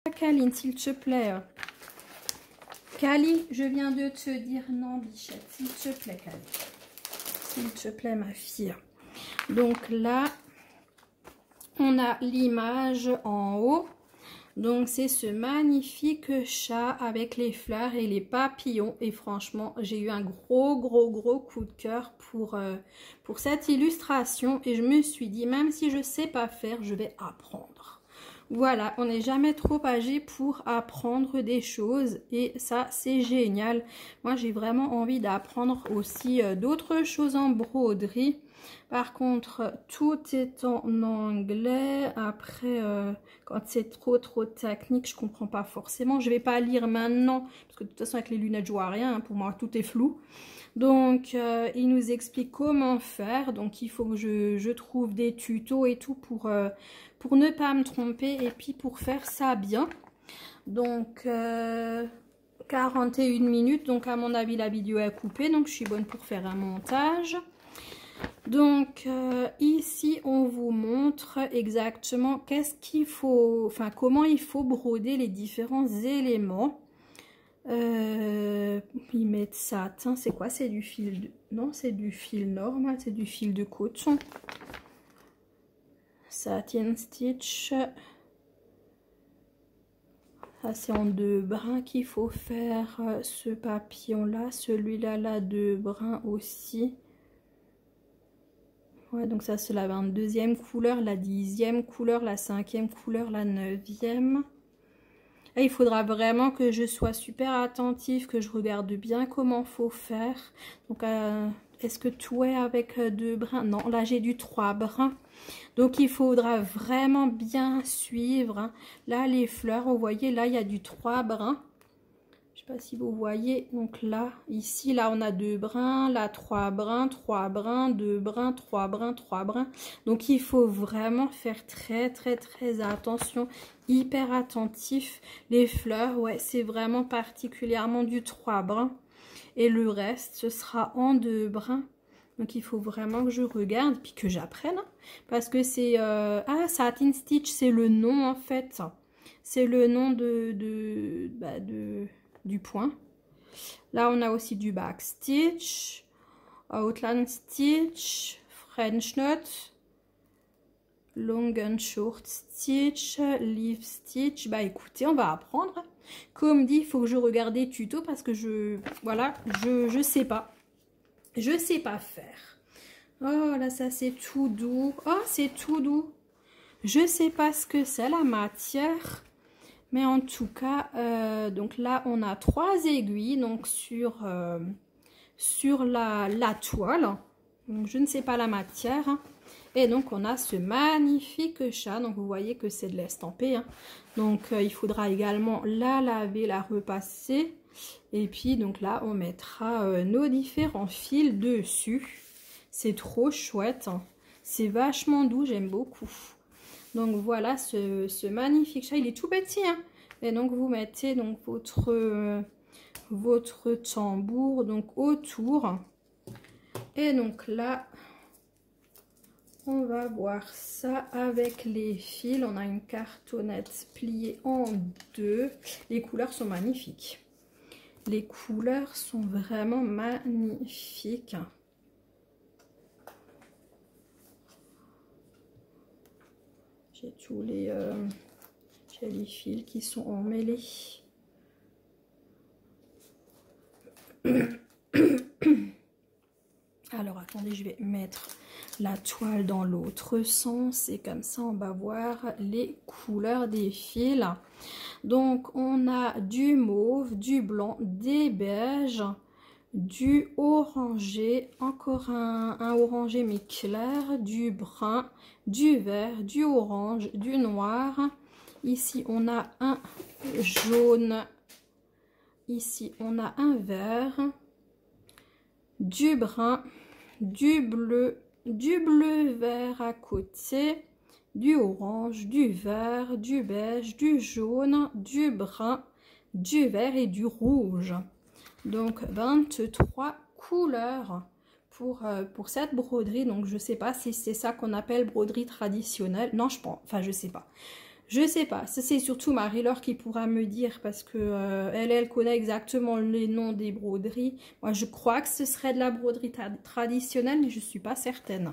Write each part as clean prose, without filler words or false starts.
Kaline, s'il te plaît. Kali, je viens de te dire non, bichette. S'il te plaît, Kali. S'il te plaît, ma fille. Donc là, on a l'image en haut. Donc c'est ce magnifique chat avec les fleurs et les papillons. Et franchement, j'ai eu un gros coup de cœur pour cette illustration. Et je me suis dit, même si je ne sais pas faire, je vais apprendre. Voilà, on n'est jamais trop âgé pour apprendre des choses et ça, c'est génial. Moi, j'ai vraiment envie d'apprendre aussi d'autres choses en broderie. Par contre, tout est en anglais. Après, quand c'est trop technique, je comprends pas forcément. Je vais pas lire maintenant, parce que de toute façon, avec les lunettes, je vois rien. Hein, pour moi, tout est flou. Donc, il nous explique comment faire. Donc, il faut que je trouve des tutos et tout pour ne pas me tromper et puis pour faire ça bien. Donc, 41 minutes. Donc, à mon avis, la vidéo est coupée. Donc, je suis bonne pour faire un montage. Donc, ici, on vous montre exactement qu'est-ce qu'il faut, enfin, comment il faut broder les différents éléments. Ils mettent satin, c'est quoi? C'est du fil de... Non, c'est du fil normal, c'est du fil de coton. Satin stitch. Ça, c'est en 2 brins qu'il faut faire ce papillon-là. Celui-là, là, 2 brins aussi. Ouais, donc ça, c'est la 22e couleur, la 10e couleur, la 5e couleur, la 9e. Et il faudra vraiment que je sois super attentive, que je regarde bien comment faut faire. Donc, est-ce que tout est avec 2 brins? Non, là, j'ai du 3 brins. Donc, il faudra vraiment bien suivre. Hein. Là, les fleurs, vous voyez, là, il y a du 3 brins. Je sais pas si vous voyez. Donc là, ici, là, on a 2 brins. Là, 3 brins, 3 brins, 2 brins, 3 brins, 3 brins. Donc, il faut vraiment faire très attention. Hyper attentif. Les fleurs, ouais, c'est vraiment particulièrement du 3 brins. Et le reste, ce sera en 2 brins. Donc, il faut vraiment que je regarde, puis que j'apprenne. Hein, parce que c'est... Ah, Satin Stitch, c'est le nom, en fait. C'est le nom du point. Là, on a aussi du back stitch, outline stitch, French knot, long and short stitch, leaf stitch. Bah écoutez, on va apprendre. Comme dit, il faut que je regarde des tutos parce que je sais pas. Je sais pas faire. Oh là, ça c'est tout doux. Oh, c'est tout doux. Je sais pas ce que c'est la matière. Mais en tout cas, donc là, on a 3 aiguilles donc sur la toile. Donc, je ne sais pas la matière. Hein. Et donc, on a ce magnifique chat. Donc, vous voyez que c'est de l'estampé. Hein. Donc, il faudra également la laver, la repasser. Et puis, donc là, on mettra nos différents fils dessus. C'est trop chouette. Hein. C'est vachement doux, j'aime beaucoup. Donc voilà ce magnifique chat, il est tout petit. Hein. Et donc vous mettez donc votre tambour donc autour. Et donc là, on va voir ça avec les fils. On a une cartonnette pliée en 2. Les couleurs sont magnifiques. Les couleurs sont vraiment magnifiques. J'ai tous les fils qui sont emmêlés. Alors, attendez, je vais mettre la toile dans l'autre sens. Et comme ça, on va voir les couleurs des fils. Donc, on a du mauve, du blanc, des beiges, du orangé, encore un orangé mais clair, du brun, du vert, du orange, du noir. Ici, on a un jaune. Ici, on a un vert, du brun, du bleu vert à côté, du orange, du vert, du beige, du jaune, du brun, du vert et du rouge. Donc 23 couleurs pour cette broderie. Donc je sais pas si c'est ça qu'on appelle broderie traditionnelle. Non, je pense, enfin je sais pas. Je sais pas, ça c'est surtout Marie-Laure qui pourra me dire parce que elle connaît exactement les noms des broderies. Moi je crois que ce serait de la broderie traditionnelle, mais je suis pas certaine.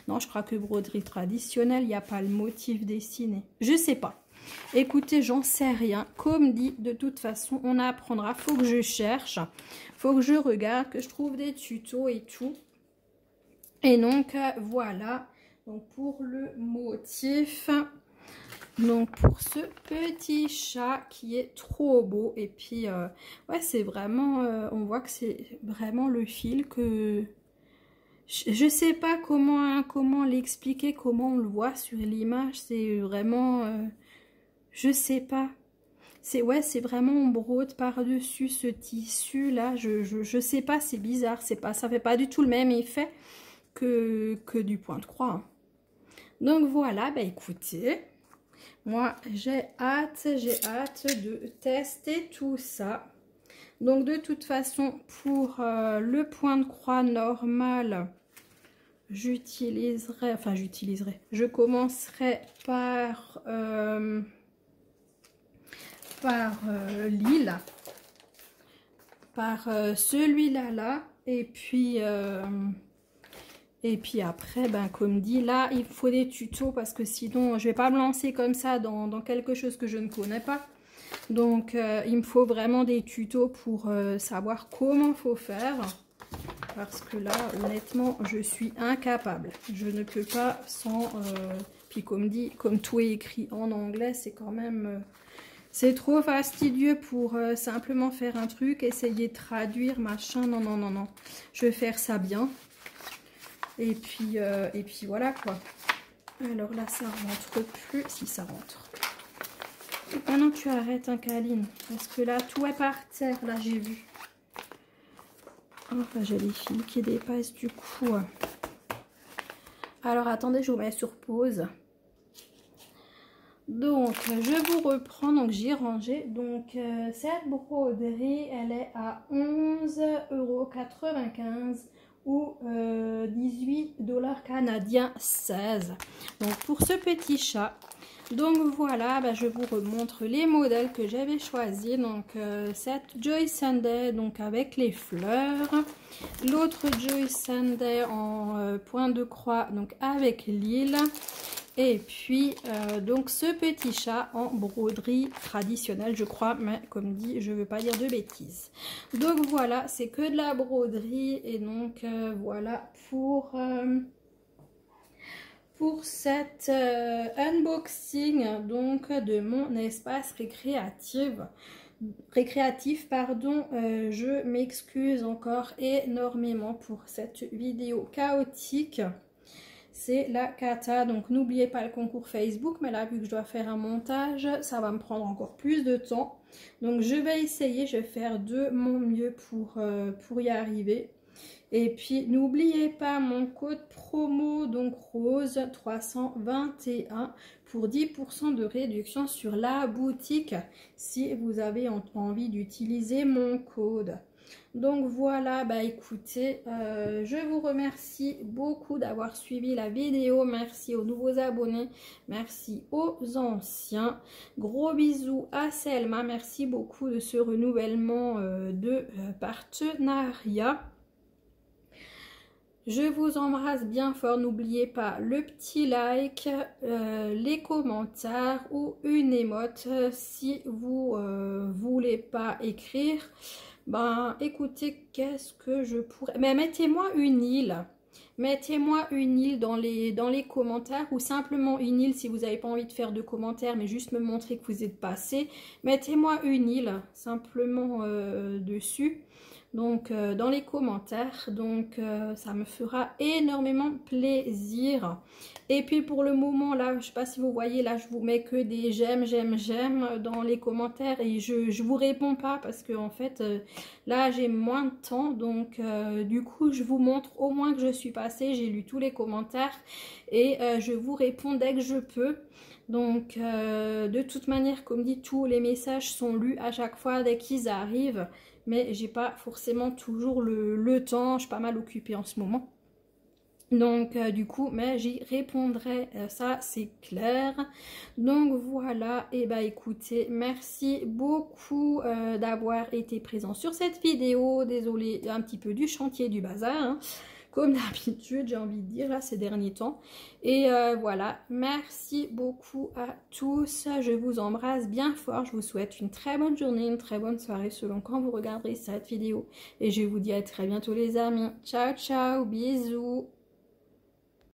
Non, je crois que broderie traditionnelle, il n'y a pas le motif dessiné. Je sais pas. Écoutez, j'en sais rien. Comme dit, de toute façon, on apprendra. Faut que je cherche, faut que je regarde, que je trouve des tutos et tout. Et donc, voilà. Donc, pour le motif, donc pour ce petit chat qui est trop beau. Et puis, ouais, c'est vraiment, on voit que c'est vraiment le fil que... Je sais pas comment l'expliquer, comment on le voit sur l'image. C'est vraiment... je sais pas. C'est ouais, c'est vraiment on brode par-dessus ce tissu là. Je sais pas, c'est bizarre. C'est pas, ça fait pas du tout le même effet que du point de croix. Hein. Donc voilà, bah écoutez, moi j'ai hâte de tester tout ça. Donc de toute façon, pour le point de croix normal, je commencerai par l'île, par celui-là, et puis après, ben, comme dit, là, il faut des tutos parce que sinon, je vais pas me lancer comme ça dans quelque chose que je ne connais pas. Donc, il me faut vraiment des tutos pour savoir comment faut faire. Parce que là, honnêtement, je suis incapable. Je ne peux pas sans... puis comme dit, comme tout est écrit en anglais, c'est quand même... c'est trop fastidieux pour simplement faire un truc, essayer de traduire, machin. Non, non, non, non. Je vais faire ça bien. Et puis voilà quoi. Alors là, ça rentre plus. Si, ça rentre. Maintenant, tu arrêtes, hein, Kaline. Parce que là, tout est par terre. Là, j'ai vu. Enfin, j'ai les fils qui dépassent du coup. Alors, attendez, je vous mets sur pause. Donc, je vous reprends. Donc, j'ai rangé. Donc, cette broderie, elle est à 11,95 € ou 18 $ canadiens, 16. Donc, pour ce petit chat. Donc, voilà, bah, je vous remontre les modèles que j'avais choisis. Donc, cette Joy Sunday, donc avec les fleurs. L'autre Joy Sunday en point de croix, donc avec l'île. Et puis, donc ce petit chat en broderie traditionnelle, je crois, mais comme dit, je ne veux pas dire de bêtises. Donc voilà, c'est que de la broderie. Et donc, voilà pour cet unboxing donc, de mon espace récréatif, pardon. Je m'excuse encore énormément pour cette vidéo chaotique. C'est la cata, donc n'oubliez pas le concours Facebook, mais là vu que je dois faire un montage, ça va me prendre encore plus de temps. Donc je vais essayer, je vais faire de mon mieux pour y arriver. Et puis n'oubliez pas mon code promo, donc rose 321 pour 10% de réduction sur la boutique si vous avez envie d'utiliser mon code. Donc voilà, bah écoutez, je vous remercie beaucoup d'avoir suivi la vidéo. Merci aux nouveaux abonnés, merci aux anciens. Gros bisous à Selma, merci beaucoup de ce renouvellement de partenariat. Je vous embrasse bien fort. N'oubliez pas le petit like, les commentaires ou une émote si vous voulez pas écrire. Ben écoutez, qu'est-ce que je pourrais... Mais mettez-moi une île. Mettez-moi une île dans les commentaires ou simplement une île si vous n'avez pas envie de faire de commentaires mais juste me montrer que vous êtes passé. Mettez-moi une île simplement dessus. Donc dans les commentaires, donc ça me fera énormément plaisir. Et puis pour le moment là, je sais pas si vous voyez là, je vous mets que des j'aime dans les commentaires et je vous réponds pas parce que en fait là j'ai moins de temps, donc du coup je vous montre au moins que je suis passée, j'ai lu tous les commentaires et je vous réponds dès que je peux. Donc de toute manière, comme dit, tous les messages sont lus à chaque fois dès qu'ils arrivent. Mais j'ai pas forcément toujours le temps, je suis pas mal occupée en ce moment. Donc du coup, mais j'y répondrai, ça c'est clair. Donc voilà, et bah écoutez, merci beaucoup d'avoir été présent sur cette vidéo. Désolée un petit peu du chantier du bazar, hein, comme d'habitude, j'ai envie de dire là ces derniers temps. Et voilà, merci beaucoup à tous. Je vous embrasse bien fort. Je vous souhaite une très bonne journée, une très bonne soirée selon quand vous regarderez cette vidéo. Et je vous dis à très bientôt les amis. Ciao ciao, bisous.